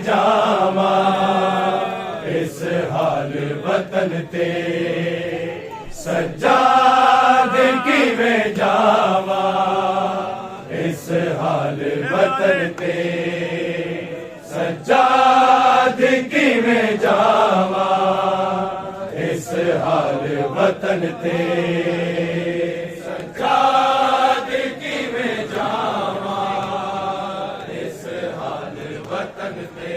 जावा इस हाल वतन ते सज्जाद की वे जावा इस हाल वतन ते सज्जाद की वे जावा इस हाल वतन ते सज्जाद की वे जावा इस हाल वतन ते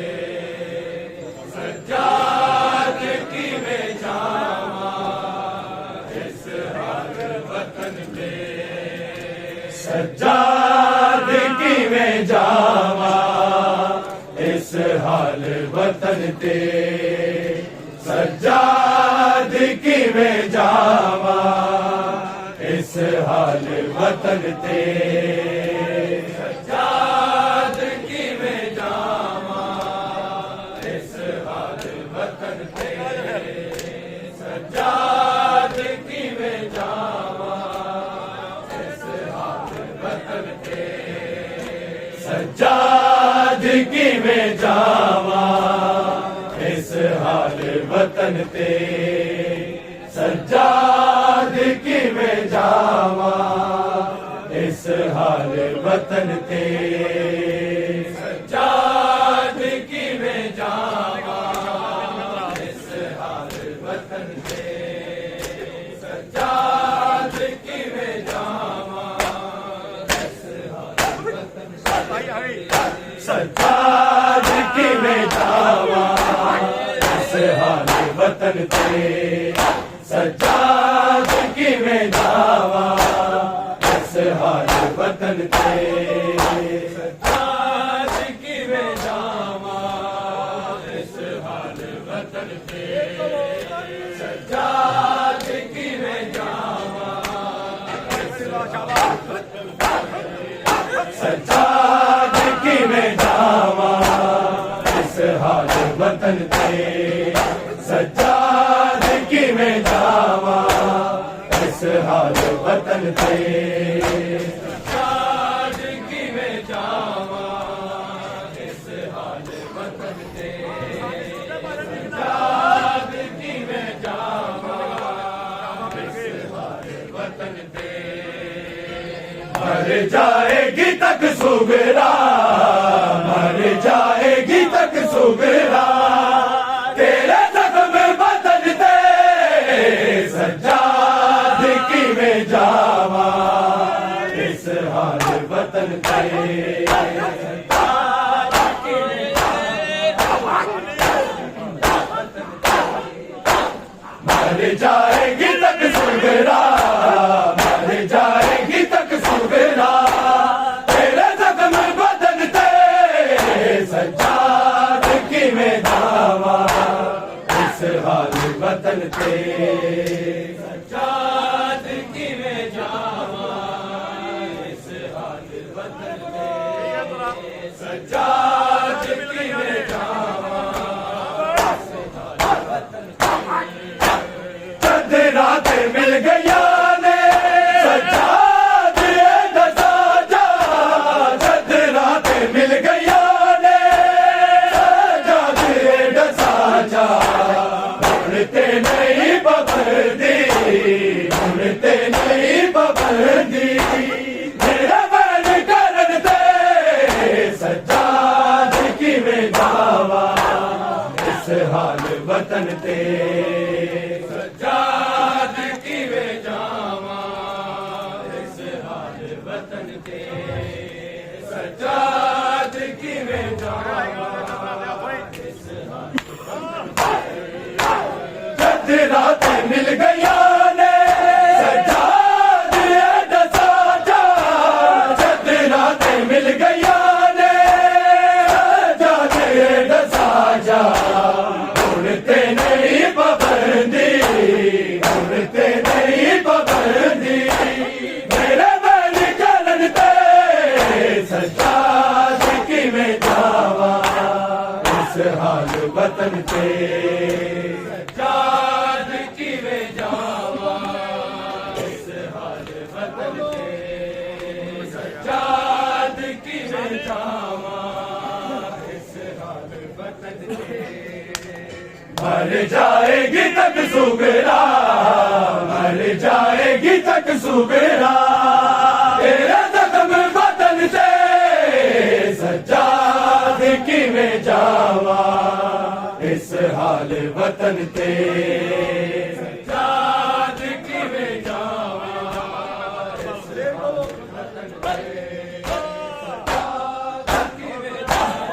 सज्जाद की वे जावा इस हाल वतन ते सज्जाद की वे जावा इस हाल वतन ते सज्जाद की वे जावा इस हाल वतन ते सज्जाद की वे जावा इस हाल वतन ते सज्जाद की वे जावा इस हाल वतन ते सज्जाद की वे जावा इस हाल वतन ते सज्जाद की वे जावा इस हाल वतन ते सज्जाद की वे जावा इस हाल वतन ते सज्जाद की वे जावा इस हाल वतन ते सज्जाद की वे जावा इस हाल वतन ते सज्जाद की वे जावा इस हाल वतन ते सज्जाद की वे जावा इस हाल वतन ते सज्जाद की वे जावा सज्जाद की वे जावा इस हाल वतन ते सज्जाद की वे जावा इस हाल वतन ते सज्जाद की वे जावा इस हाल वतन ते सज्जाद की वे जावा इस हाल वतन ते मर जाएगी तक सुगरा मर जाएगी तक सुगरा तेरे जख्म वतन ते सज्जाद की वे जावा इस हाल वतन ते मर जाएगी तक सुगरा मर जाएगी तक सुगरा तेरे जख्म वतन ते सज्जाद की वे जावा इस हाल वतन ते सज्जाद की वे जावा इस हाल वतन ते सज्जाद की वे जावा इस हाल वतन ते चंद्रा ते मिल गया ने सज्जाद दसा जा चंद्रा ते मिल गया ने सज्जाद दसा जा उड़ते नहीं बबरदी उड़ते नहीं बबरदी मेरा बन करन ते सज्जाद की वे जावा इस हाल वतन ते सज्जाद की वे जावा इस हाल वतन ते सज्जाद की वे जावा इस हाल वतन ते मिल गया मर जाएगी तक सुगरा, मर जाएगी तक सुगरा, तेरे जख्म बदन से सज्जाद की में जावा, इस हाल वतन ते सज्जाद की में जावा, इस हाल वतन ते सज्जाद की में जावा,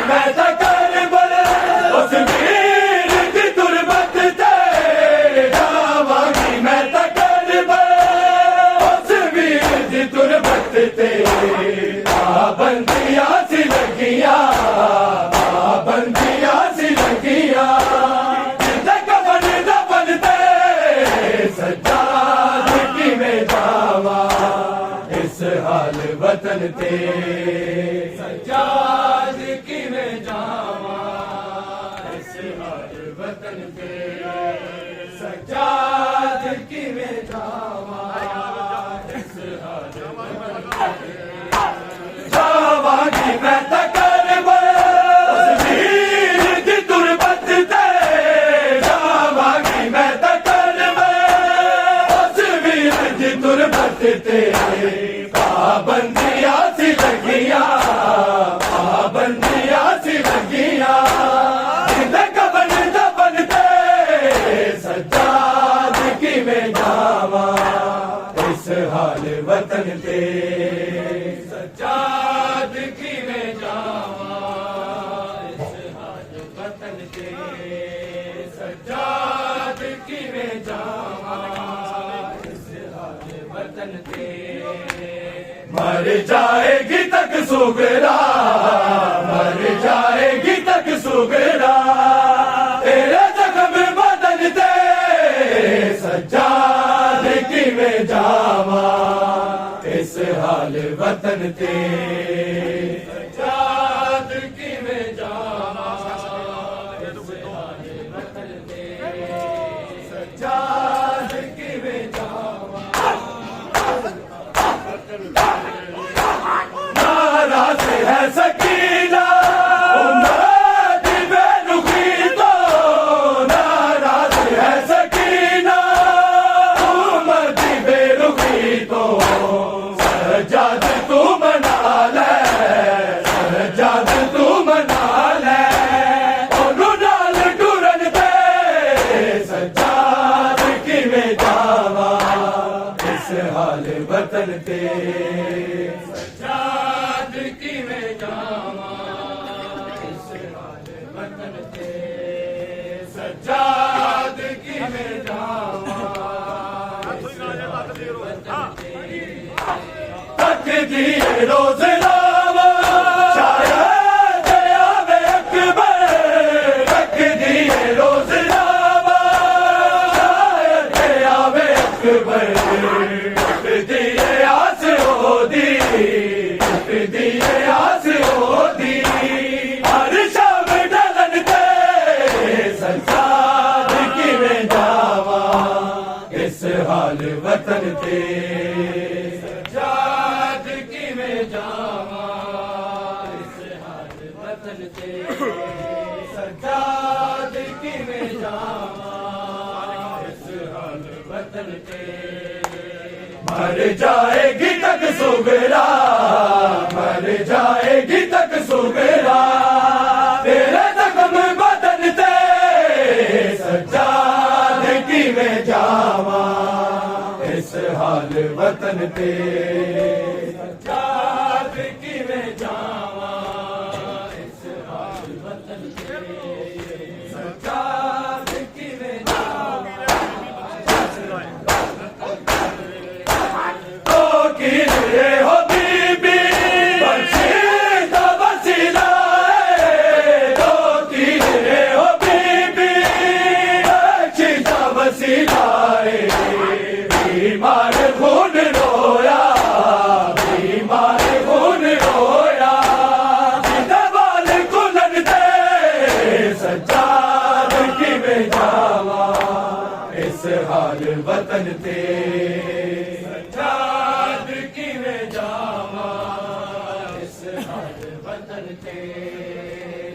मैं तकर बल उस वीर की तुरबत ते जावांगी, मैं तकर बल उस वीर की तुरबत ते, पाबंदियां सी लगियां, पाबंदियां सी लगियां, जिंदा कफन दफन ते सज्जाद की में जावा, इस हाल वतन ते सज्जाद की में जावा, इस हाल वतन ते सज्जाद की में जावा, इस हाल वतन ते जावांगी, मैं तकर बल उस वीर की तुरबत ते जावांगी, मैं तकर बल उस वीर की तुरबत ते, पाबंदियां सी लगियां, पाबंदियां सी लगियां, जिंदा कफन दफन ते सज्जाद की में जावा, इस हाल वतन ते सज्जाद की में जावा, इस हाल वतन ते सज्जाद की में जावा, इस हाल वतन ते मर जाएगी तक सुगरा, मर जाएगी तक सुगरा, तेरे जख्म बदन ते सज्जाद की में जावा, इस हाल वतन ते सज्जाद की में जावा, इस हाल वतन ते सज्जाद की में जावा, नाराज है सकीना उम्मत बेरुखी तो, नाराज है सकीना उम्मत बेरुखी तो, सज्जाद तू मना ले, सज्जाद तू मना ले, ओनू नाल टुरन ते सज्जाद की में जावा, इस हाल वतन ते सज्जाद की में जावा, इस हाल वतन ते सज्जाद की में जावा, इस हाल वतन ते तकदीर रोज़ लावा, शायद आवे अकबर, तकदीर रोज़ लावा, शायद आवे अकबर, दिए आस होदी, दिए आस होदी, हर शाम ढलन ते सज्जाद की में जावा, इस हाल वतन ते सज्जाद की में जावा, इस हाल वतन ते सज्जाद की में जावा, इस हाल वतन ते मर जाएगी तक सुगरा, मर जाएगी तक सुगरा, तेरे जख्म बदन ते सज्जाद की में जावा, इस हाल वतन ते सज्जाद की में जावा, इस हाल वतन ते सज्जाद की में जावा, तो की रे हो बीबी बंशीदा वसीला है, तो की रे हो बीबी बंशीदा वसीला है, बीमार खून रोया, बीमार खून रोया, दबाल कुलन ते सज्जाद की में जावा, इस हाल वतन ते सज्जाद की में जावा, इस हाल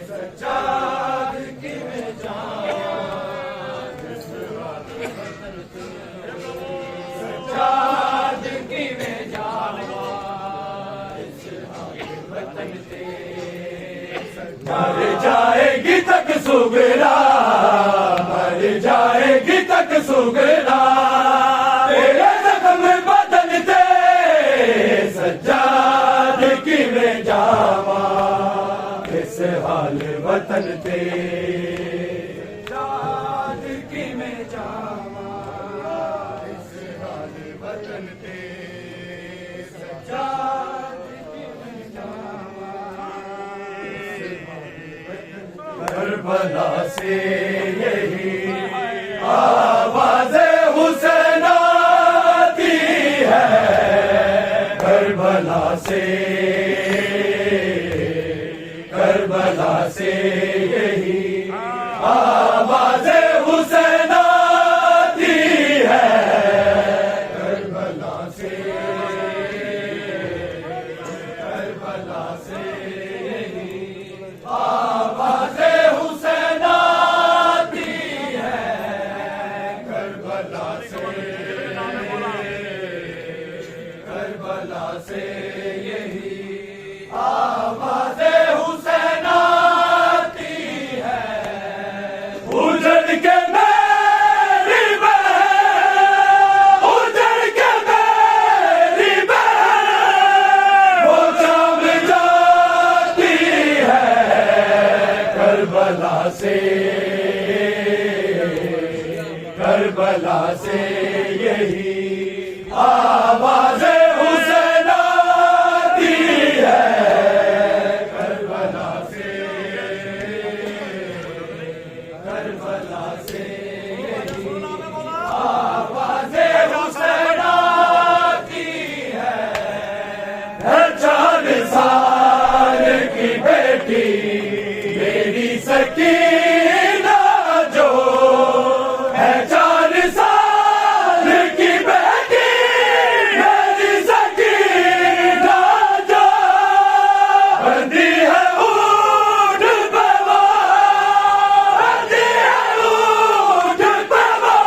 सज्जाद की में जान सज्जाद की में जान वतन से मर जाएगी तक सुगरा मर जाएगी तक सुगरा तेरे जख्म बदन ते सज्जाद की में जावा इस हाल वतन ते सज्जाद की में जावा इस हाल वतन ते सज्जाद की में जावा करबला से यही आवाज़ हुसैन आती है करबला से यही आवाज़ हुसैन आती है करबला से यही आवाज़ हुसैन आती है करबला से यही आवाज़ हुसैन आती है उजड़ के मेरी बहन उजड़ के मेरी बहन वो शाम जाती है करबला से यही आवाज़ हुसैन आती है करबला से यही आवाज़ हुसैन आती है 4 साल की बेटी मेरी सकीना जो है 4 साल की बेटी मेरी सकीना जो बंदी है ऊँट पे वो बंदी है ऊँट पे वो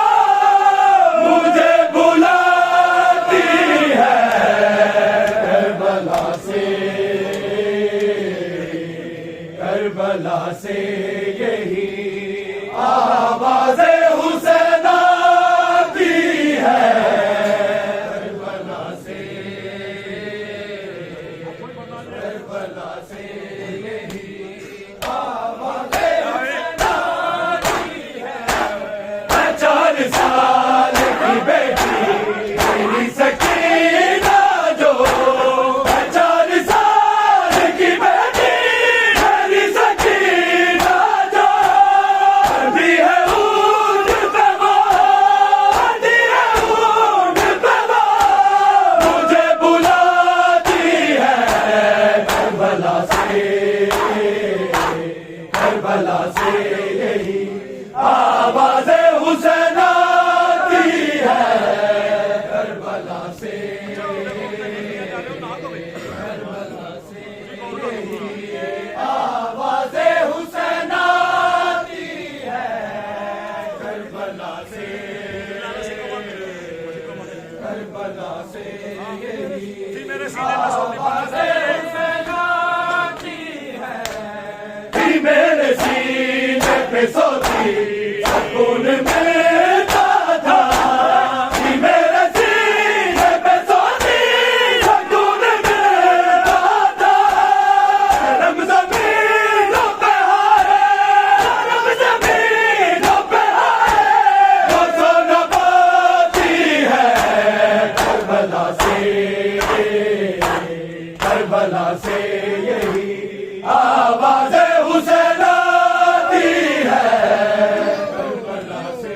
मुझे बुलाती है करबला से यही आवाज़ हुसैन आती है करबला से यही आवाज़ हुसैन आती है 4 साल की बेटी मेरी सकीना जो 4 साल की बेटी मेरी सकीना जो बंदी है ऊँट पे वो बंदी है ऊँट पे वो मुझे बुलाती है करबला से यही आवाज़ हुसैन आती है करबला से यही आवाज़ हुसैन आती है करबला से यही आवाज़ हुसैन आती है मेरे सीने पे सोती सुकून मिलता था मेरे सीने पे सोती सुकून मिलता था रब ज़मीनों पे हाय रब ज़मीनों पे हाय वो सो न पाती है करबला से यही आवाज़ हुसैन आती है करबला से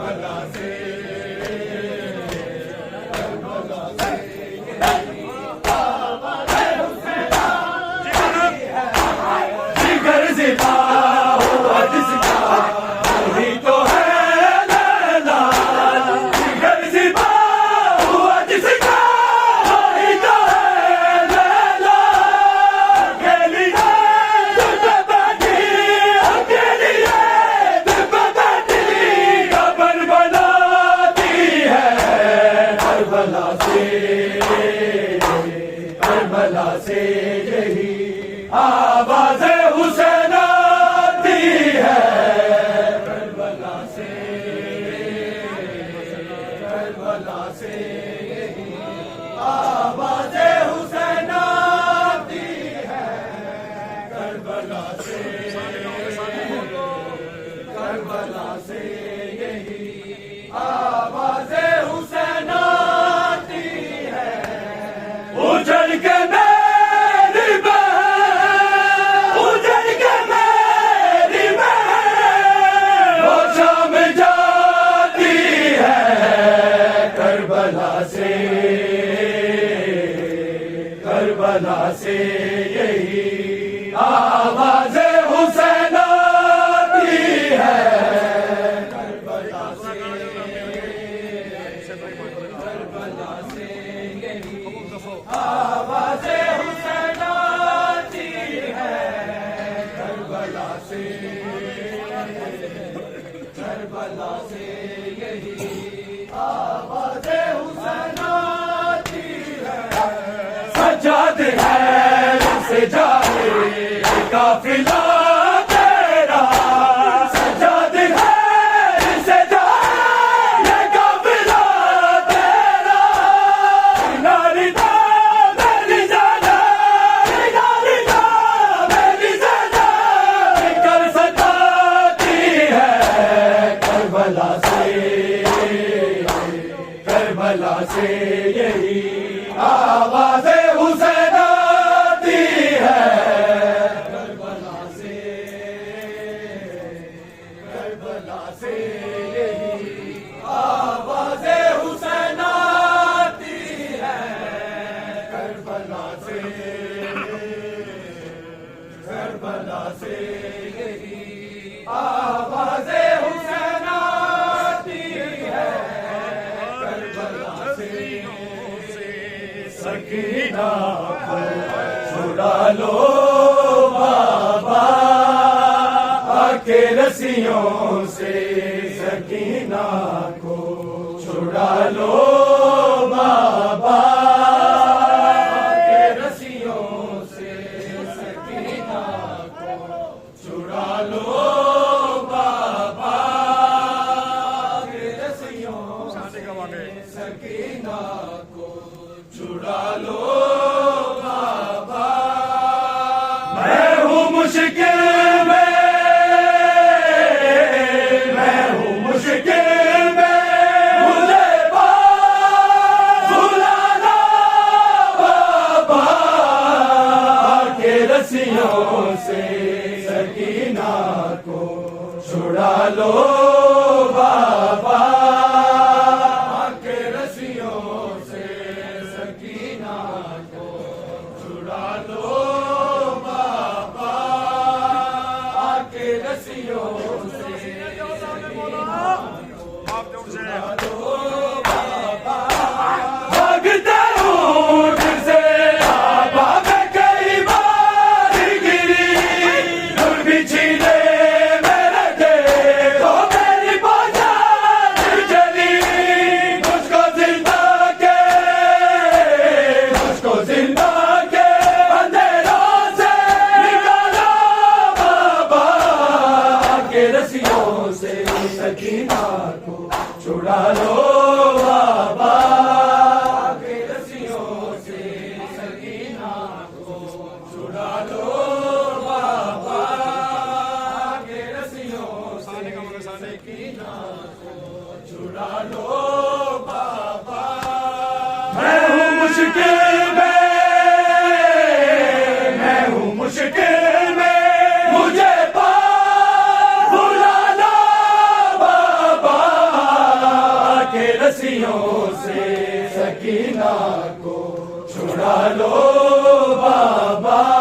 करबला से जिगर जिला हुआ जिसका वही तो है लैला जिगर जिला हुआ जिसका वही तो है लैला अकेली है दिल पे बैठी अकेली है दिल पे बैठी खबर बनाती है करबला से यही आवाज़ हुसैन आती है करबला से यही आवाज़ हुसैन आती है करबला से यही आवाज़ हुसैन आती है उजड़ के मेरी बहन उजड़ के मेरी बहन वो शाम जाती है करबला से यही आवाज़ हुसैन आती है करबला से यही आवाज़ हुसैन आती है करबला से यही आवाज़ हुसैन आती है सज्जाद है से जाए काफिला तेरा सज्जाद है से जाए काफिला तेरा नारी दा मेरी जाना नारी दा मेरी जाना कर सताती है करबला से यही आवाज़ हुसैन आती है करबला से यही आवाज़ हुसैन आती है करबला से यही आवाज़ हुसैन आती है करबला से सकीना को छुड़ा लो बाबा आके रस्सियों से सकीना को छुड़ा लो बाबा आके रस्सियों से सकीना को छुड़ा लो बाबा आके रस्सियों से सकीना को छुड़ा लो बाबा मैं हूँ मुश्किल में मुझे बुलाना बाबा के रस्सियों से सकीना को छुड़ा लो बाबा के रस्सियों से सकीना को छुड़ा लो बाबा के रस्सियों से सकीना को छुड़ा लो बाबा भागता हूँ फिर से आबा में कई बार गिरी नूर भी छीने मेरे देखो मेरी पहचान चली मुझको जिंदा के अंधेरों से निकालो बाबा के रस्सियों से सकीना को छुड़ा लो बाबा के रस्सियों से सकीना को छुड़ा लो बाबा के रस्सियों से सकीना को छुड़ा लो बाबा मैं हूँ मुश्किल में मुझे बुलाना बाबा रस्सियों से सकीना को छुड़ा लो बाबा।